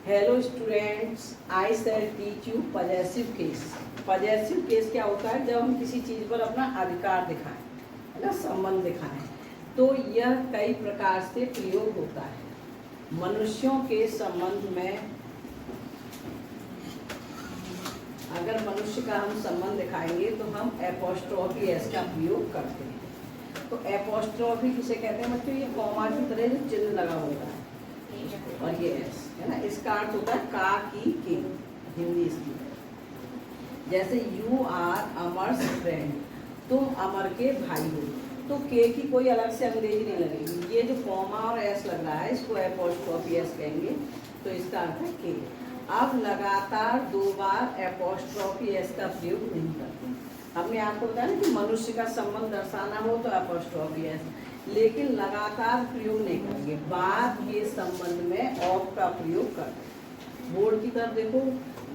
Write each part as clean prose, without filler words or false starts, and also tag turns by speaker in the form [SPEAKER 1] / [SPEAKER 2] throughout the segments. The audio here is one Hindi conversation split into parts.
[SPEAKER 1] Hello students, I shall teach you possessive case. Possessive case क्या होता है? जब हम किसी चीज़ पर अपना अधिकार दिखाएं, है ना, संबंध दिखाएं, तो यह कई प्रकार से प्रयोग होता है। मनुष्यों के संबंध में अगर मनुष्य का हम संबंध दिखाएंगे तो हम एपोस्ट्रोफी एस का प्रयोग करते हैं। तो एपोस्ट्रोफी किसे कहते हैं बच्चों? ये कॉमा की तरह जो चिन्ह लगा होता है और ये एस, है ना, इसका अर्थ होता है का की के, हिंदी इसकी। जैसे यू आर अमर्स फ्रेंड, तुम अमर के भाई हो, तो के की कोई अलग से अंग्रेजी नहीं लगेगी। ये जो कॉमा और एस लग रहा है इसको एपोस्ट्रोफी एस कहेंगे, तो इसका अर्थ है के। अब लगातार 2 बार एपोस्ट्रोफी एस का प्रयोग नहीं करते। हमने आपको बताया ना कि मनुष्य का संबंध दर्शाना हो तो एपोस्ट्रोफी एस, लेकिन लगातार प्रयोग नहीं करेंगे। बाद के संबंध में ऑफ का प्रयोग करते। बोर्ड की तरफ देखो,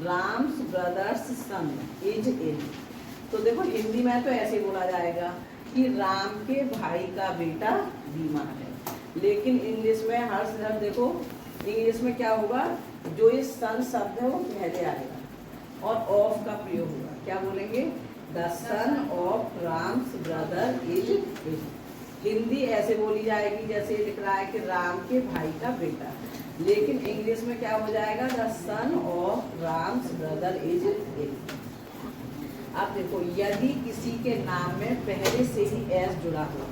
[SPEAKER 1] Ram's brother's son is in. तो देखो हिंदी में तो ऐसे बोला जाएगा कि राम के भाई का बेटा बीमार है, लेकिन इंग्लिश में हर इधर देखो, इंग्लिश में क्या होगा? जो ये सन शब्द है वो पहले आएगा और ऑफ का प्रयोग होगा। क्या बोलेंगे? The son of Ram's brother is in. Hindi ऐसे बोली जाएगी जैसे लिख रहा है कि राम के भाई का बेटा, लेकिन इंग्लिश में क्या हो जाएगा? The son of Ram's brother is in. अब देखो, यदि किसी के नाम में पहले से ही एस जुड़ा हो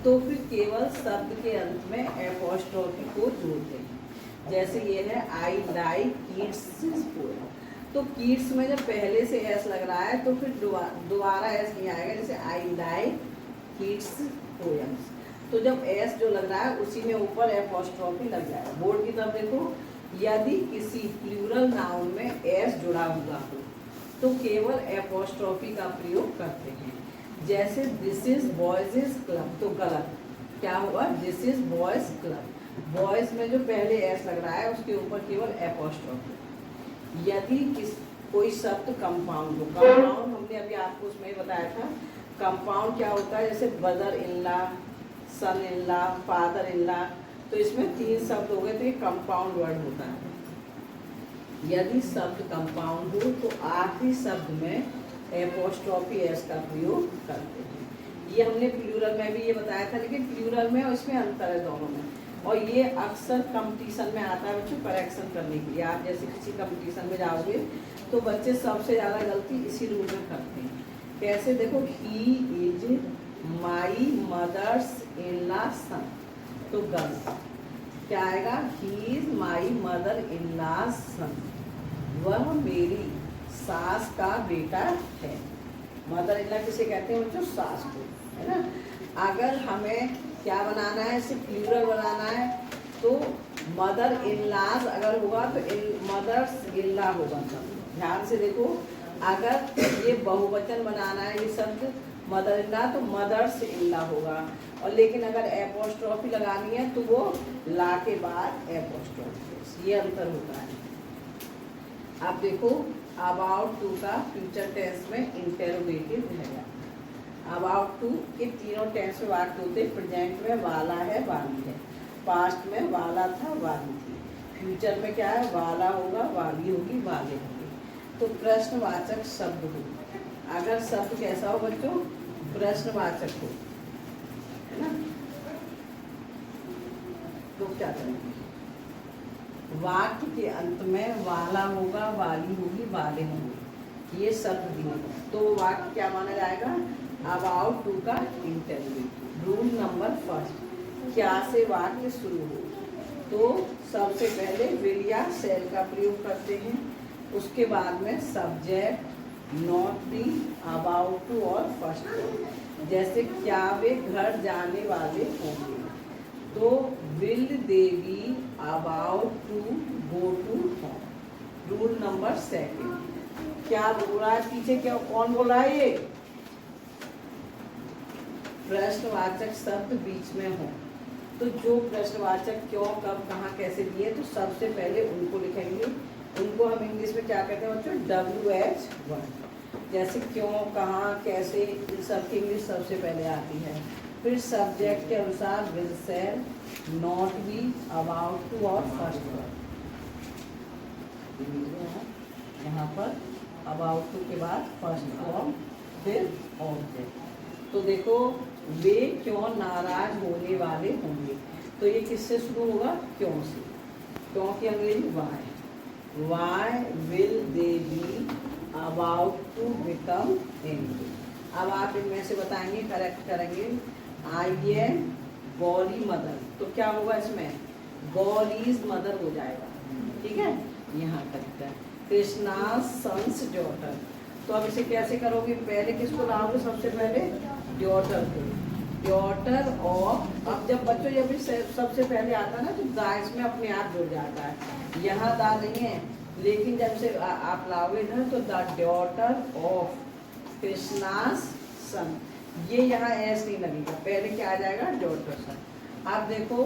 [SPEAKER 1] तो फिर केवल शब्द के अंत में एपोस्ट्रोफी को जोड़ते हैं। जैसे ये है आई लाइक किड्स पोएम, तो किड्स में जब पहले से एस लग रहा है तो फिर दोबारा एस नहीं आएगा। जैसे आई लाइक किड्स पोएम्स, तो जब एस जो लग रहा है उसी में ऊपर एपोस्ट्रोफी लग जाएगा। बोर्ड की तरफ देखो, यदि किसी प्लूरल नाउन में एस जुड़ा हुआ हो तो केवल एपोस्ट्रोफी का प्रयोग करते हैं। जैसे दिस इज बॉयज क्लब, तो गलत, क्या हुआ? This is boys club. Boys में जो पहले एस लग रहा है उसके ऊपर केवल एपोस्ट्रोफी। यदि कोई शब्द कंपाउंड हो, कंपाउंड हमने अभी आपको उसमें बताया था। कंपाउंड क्या होता है? जैसे brother in law, son in law, father in law, तो इसमें 3 शब्द हो गए, तो ये कंपाउंड वर्ड होता है। यदि शब्द कंपाउंड हो तो आखिरी शब्द में एपोस्ट्रोफी एस का प्रयोग करते हैं। ये हमने प्लूरल में भी ये बताया था, लेकिन प्लूरल में और इसमें अंतर है दोनों में। और ये अक्सर कंपटीशन में आता है बच्चों, करेक्शन करने के लिए। आप जैसे किसी कंपटीशन में जाओगे तो बच्चे सबसे ज़्यादा गलती इसी रूल में करते हैं। कैसे? देखो, he is my mother's in law son, तो गलत क्या आएगा? He is my mother in law son, वह मेरी सास का बेटा है। मदर इन लॉ किसे कहते हैं बच्चों? सास को, है ना। अगर हमें क्या बनाना है? इसे प्लूरल बनाना है तो मदर इन लॉज अगर होगा तो मदर्स इन लॉ होगा। ध्यान से देखो, अगर ये बहुवचन बनाना है ये शब्द मदर इन लॉ तो मदर्स इन लॉ होगा, और लेकिन अगर एपोस्ट्रोफी लगानी है तो वो ला के बाद एपोस्ट्रोफी, ये अंतर होता है। अब देखो, अबाउट टू का फ्यूचर टेंस में इंटेरोगेटिव रहेगा। अबाउट टू के तीनों टेंस में वाक्य होते हैं। प्रेजेंट में वाला है, वाली है। पास्ट में वाला था, वाली थी। फ्यूचर में क्या है? वाला होगा, वाली होगी, वाले होंगे। तो प्रश्नवाचक शब्द हो। अगर शब्द कैसा हो बच्चों? प्रश्नवाचक हो, है ना, तो क्या करेंगे? वाक्य के अंत में वाला होगा, वाली होगी, वाले होंगे, ये शब्द दिए तो वाक्य क्या माना जाएगा? अबाउट टू का इंटरव्यू। रूल नंबर फर्स्ट, क्या से वाक्य शुरू हो तो सबसे पहले विल या शैल का प्रयोग करते हैं। उसके बाद में subject, not be, about to और फर्स्ट। जैसे क्या वे घर जाने वाले होंगे तो will they be about to go to home. Rule number second, क्या बोल रहा है पीछे? क्या कौन बोल रहा है? ये प्रश्नवाचक शब्द बीच में हो तो जो प्रश्नवाचक क्यों, कब, कहाँ, कैसे दिए तो सबसे पहले उनको लिखेंगे। उनको हम इंग्लिश में क्या कहते हैं बच्चों? WH1। जैसे क्यों, कहाँ, कैसे, इन सब की इंग्लिश सबसे पहले आती है। फिर सब्जेक्ट के अनुसार will, shall, not be, about to और फर्स्ट वर्ड। यहाँ पर अबाउट टू के बाद फर्स्ट फॉर्म फिर ऑब्जेक्ट। तो देखो वे क्यों नाराज होने वाले होंगे, तो ये किससे शुरू होगा, क्यों से। क्यों की अंग्रेजी why will they be about to become angry. अब आप इनमें से बताएंगे, करेक्ट करेंगे। आई एम गौरी मदर, तो क्या होगा इसमें, गौरीज मदर हो जाएगा, ठीक है, यहाँ तक है। कृष्णा सन्स डॉटर, तो अब इसे कैसे करोगे, पहले किसको लाओगे, सबसे पहले डॉटर को, डॉटर ऑफ। अब जब बच्चों जब भी सबसे पहले आता है ना तो दा इसमें अपने आप जुड़ जाता है, यहाँ दा नहीं है, लेकिन जब से आप लाओगे ना तो द डॉटर ऑफ कृष्णास सन, ये यहाँ एस नहीं लगेगा, पहले क्या आ जाएगा, डॉटर सन। आप देखो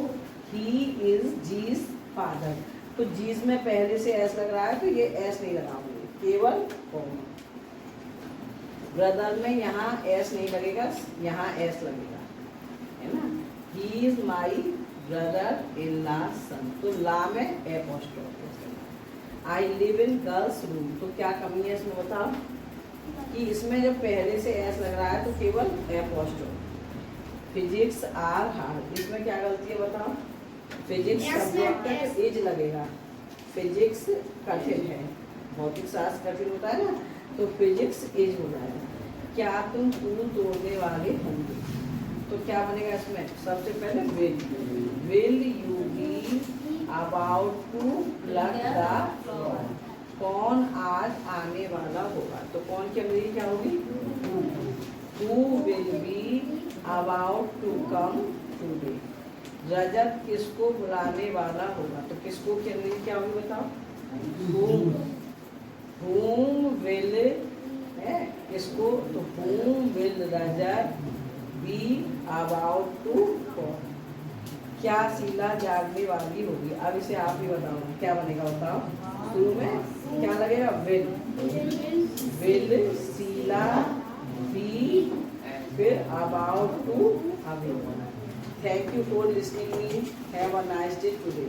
[SPEAKER 1] ही इज जीज फादर, तो जीज में पहले से एस लग रहा है तो ये एस नहीं लगाओगे, केवल कॉमा। ब्रदर में यहाँ एस नहीं लगेगा, यहाँ एस लगेगा, है ना। ही इज माई ब्रदर इन ला सन, तो ला में apostrophe. I live in girls room, तो क्या कमी है इसमें बताओ, कि इसमें जब पहले से एस लग रहा है तो केवल एपोस्ट्रोफ। फिजिक्स आर हार्ड, इसमें क्या गलती है बताओ, फिजिक्स सब्जेक्ट इज लगेगा, फिजिक्स कठिन है, भौतिक शास्त्र कठिन होता है ना, तो फिजिक्स इज हो जाएगा। क्या तुम फूल तोड़ने वाले होंगे, तो क्या बनेगा इसमें, सबसे पहले will you be about to pluck the flower, कौन आज आने वाला होगा, तो कौन की अंग्रेजी क्या होगी, who will be about to come today. Rajat किसको बुलाने वाला होगा, तो किसको की अंग्रेजी क्या होगी बताओ, whom will है किसको, तो whom will Rajat be about to call। क्या शीला जागने वाली होगी, अब इसे आप ही बताओ क्या बनेगा बताओ, शुरू में क्या लगेगा, विल शीला बी, फिर about to अभी। Thank you for listening me, have a nice day today.